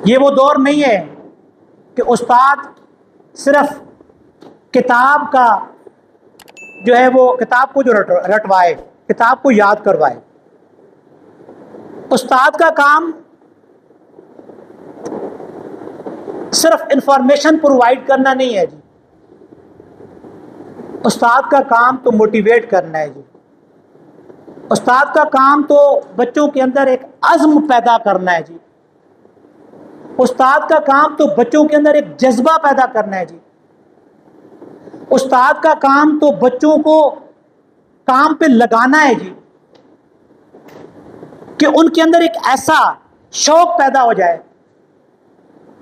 ये वो दौर नहीं है कि उस्ताद सिर्फ किताब का जो है वो किताब को जो रटवाए, किताब को याद करवाए। उस्ताद का काम सिर्फ इंफॉर्मेशन प्रोवाइड करना नहीं है जी, उस्ताद का काम तो मोटिवेट करना है जी। उस्ताद का काम तो बच्चों के अंदर एक अज़्म पैदा करना है जी। उस्ताद का काम तो बच्चों के अंदर एक जज्बा पैदा करना है जी। उस्ताद का काम तो बच्चों को काम पे लगाना है जी, कि उनके अंदर एक ऐसा शौक पैदा हो जाए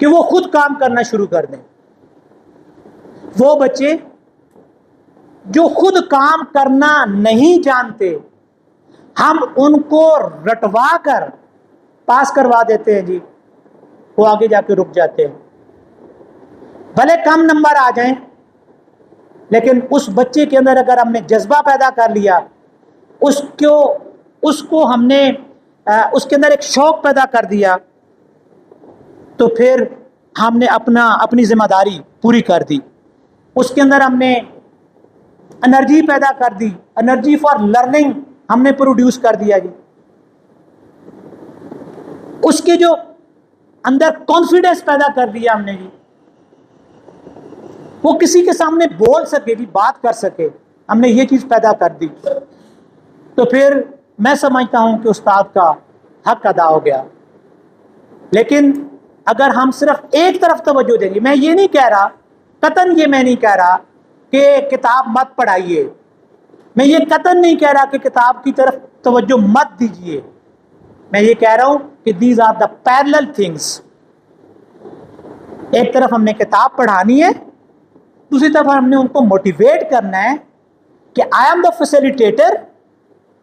कि वो खुद काम करना शुरू कर दें। वो बच्चे जो खुद काम करना नहीं जानते, हम उनको रटवा कर पास करवा देते हैं जी, वो आगे जाके रुक जाते हैं। भले कम नंबर आ जाएं, लेकिन उस बच्चे के अंदर अगर हमने जज्बा पैदा कर लिया, उसको हमने उसके अंदर एक शौक पैदा कर दिया, तो फिर हमने अपनी जिम्मेदारी पूरी कर दी। उसके अंदर हमने एनर्जी पैदा कर दी, एनर्जी फॉर लर्निंग हमने प्रोड्यूस कर दिया जी। उसके जो अंदर कॉन्फिडेंस पैदा कर दिया हमने जी, वो किसी के सामने बोल सके जी, बात कर सके, हमने ये चीज पैदा कर दी। तो फिर मैं समझता हूं कि उस्ताद का हक अदा हो गया। लेकिन अगर हम सिर्फ एक तरफ तवज्जो देंगे, मैं ये नहीं कह रहा, कतन ये मैं नहीं कह रहा कि किताब मत पढ़ाइए, मैं ये कतन नहीं कह रहा कि किताब की तरफ तवज्जो मत दीजिए, मैं ये कह रहा हूं कि these are the parallel things. एक तरफ हमने किताब पढ़ानी है, दूसरी तरफ हमने उनको मोटिवेट करना है कि आई एम द फैसिलिटेटर,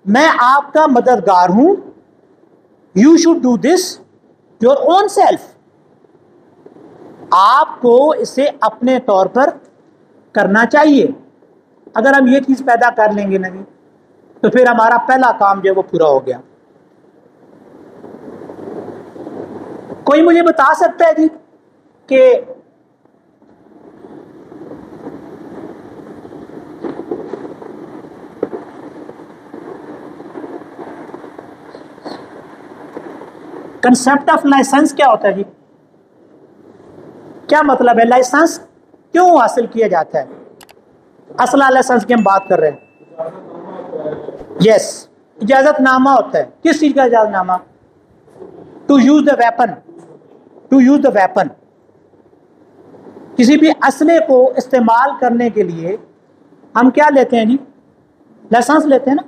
मैं आपका मददगार हूं, you should do this your own self. आपको इसे अपने तौर पर करना चाहिए। अगर हम ये चीज पैदा कर लेंगे ना जी, तो फिर हमारा पहला काम जो है वो पूरा हो गया। कोई मुझे बता सकता है जी कि कंसेप्ट ऑफ लाइसेंस क्या होता है जी? क्या मतलब है? लाइसेंस क्यों हासिल किया जाता है? असला लाइसेंस की हम बात कर रहे हैं। यस, इजाजतनामा होता है। किस चीज का इजाजतनामा? To use the weapon, to use the weapon. किसी भी असले को इस्तेमाल करने के लिए हम क्या लेते हैं जी? लाइसेंस लेते हैं ना।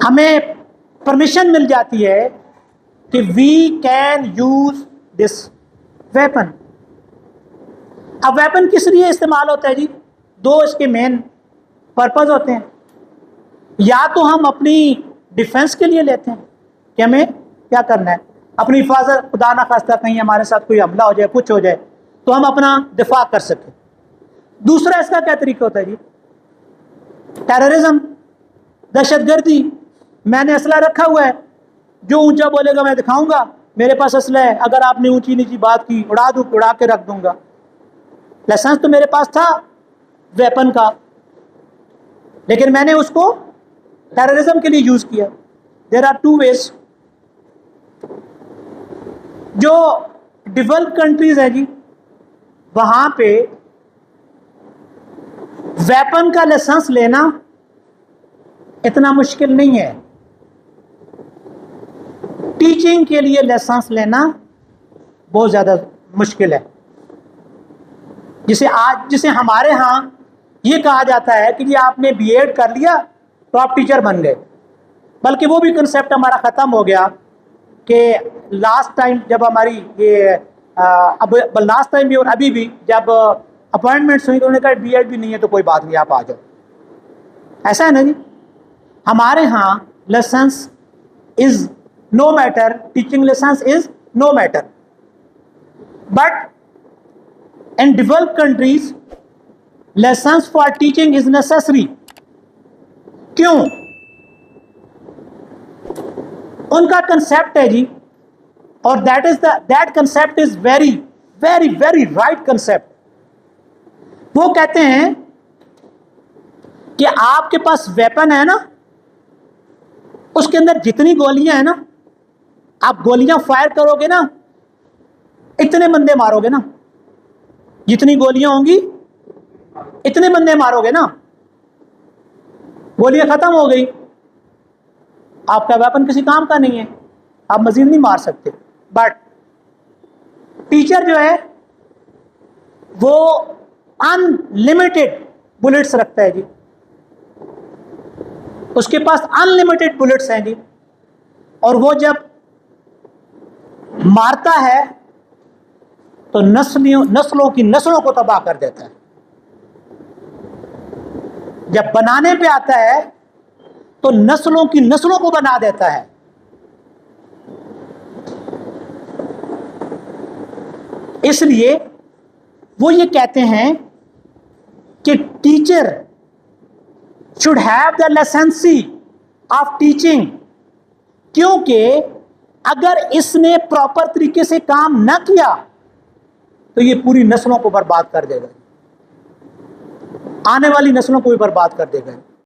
हमें परमिशन मिल जाती है कि we can use this weapon. अब वेपन किस लिए इस्तेमाल होता है जी? दो इसके मेन पर्पस होते हैं। या तो हम अपनी डिफेंस के लिए लेते हैं कि हमें क्या करना है, अपनी हिफाजत, खुदा ना खास्ता कहीं हमारे साथ कोई हमला हो जाए, कुछ हो जाए, तो हम अपना दिफा कर सकें। दूसरा इसका क्या तरीका होता है जी? टेररिज्म, दहशतगर्दी। मैंने असला रखा हुआ है, जो ऊंचा बोलेगा मैं दिखाऊंगा, मेरे पास असला है, अगर आपने ऊंची नीची बात की उड़ा के रख दूंगा। लाइसेंस तो मेरे पास था वेपन का, लेकिन मैंने उसको टेररिज्म के लिए यूज किया। There are two ways. जो डेवलप्ड कंट्रीज है जी, वहां पे वेपन का लाइसेंस लेना इतना मुश्किल नहीं है। टीचिंग के लिए लाइसेंस लेना बहुत ज्यादा मुश्किल है। जिसे हमारे यहाँ ये कहा जाता है कि जी आपने बीएड कर लिया तो आप टीचर बन गए। बल्कि वो भी कंसेप्ट हमारा ख़त्म हो गया कि लास्ट टाइम जब हमारी ये अब लास्ट टाइम भी और अभी भी जब अपॉइंटमेंट्स हुई तो उन्होंने कहा बीएड भी नहीं है तो कोई बात नहीं, आप आ जाओ। ऐसा है ना जी? हमारे यहाँ licence is no matter, teaching licence is no matter, but in developed countries licence for teaching is necessary. क्यों? उनका कंसेप्ट है जी और that concept is very very very right concept. वो कहते हैं कि आपके पास वेपन है ना, उसके अंदर जितनी गोलियां हैं ना, आप गोलियां फायर करोगे ना, इतने बंदे मारोगे ना, जितनी गोलियां होंगी इतने बंदे मारोगे ना, गोलियां खत्म हो गई, आपका वेपन किसी काम का नहीं है, आप मजीद नहीं मार सकते। बट टीचर जो है वो अनलिमिटेड बुलेट्स रखता है जी, उसके पास अनलिमिटेड बुलेट्स हैं जी, और वो जब मारता है तो नस्लों की नस्लों को तबाह कर देता है। जब बनाने पे आता है तो नस्लों की नस्लों को बना देता है। इसलिए वो ये कहते हैं कि टीचर शुड हैव द लाइसेंसी ऑफ टीचिंग, क्योंकि अगर इसने प्रॉपर तरीके से काम ना किया तो ये पूरी नस्लों को बर्बाद कर देगा, आने वाली नस्लों को भी बर्बाद कर देगा।